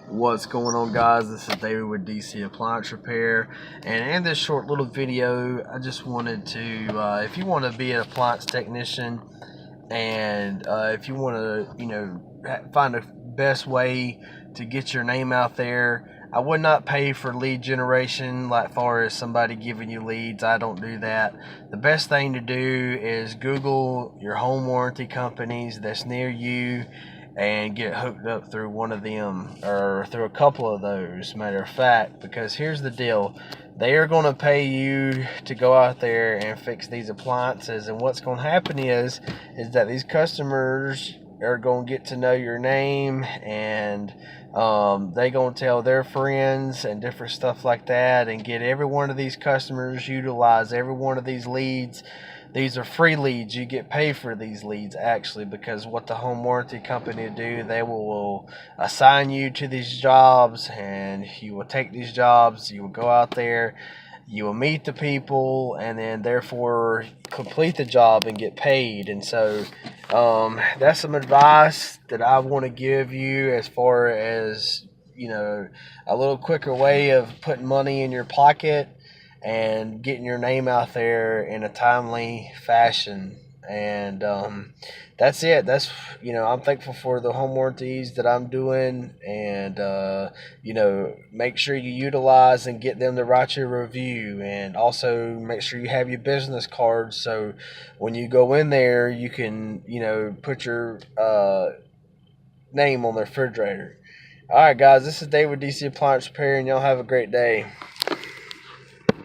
What's going on, guys? This is David with DC Appliance Repair, and in this short little video I just wanted to if you want to be an appliance technician, and if you want to find the best way to get your name out there, I would not pay for lead generation, like far as somebody giving you leads. I don't do that. The best thing to do is Google your home warranty companies that's near you and get hooked up through one of them or through a couple of those, matter of fact, because here's the deal: they are going to pay you to go out there and fix these appliances, and what's going to happen is that these customers are going to get to know your name, and they going to tell their friends and different stuff like that, and get every one of these customers, utilize every one of these leads. These are free leads. You get paid for these leads, actually, because what the home warranty company do, they will assign you to these jobs, and you will take these jobs. You will go out there, you will meet the people, and then therefore complete the job and get paid. And so that's some advice that I want to give you, as far as a little quicker way of putting money in your pocket and getting your name out there in a timely fashion. And that's it. I'm thankful for the home warranties that I'm doing, and make sure you utilize and get them to write your review, and also make sure you have your business cards, so when you go in there you can put your name on the refrigerator. All right, guys, this is David, DC Appliance Repair, and y'all have a great day.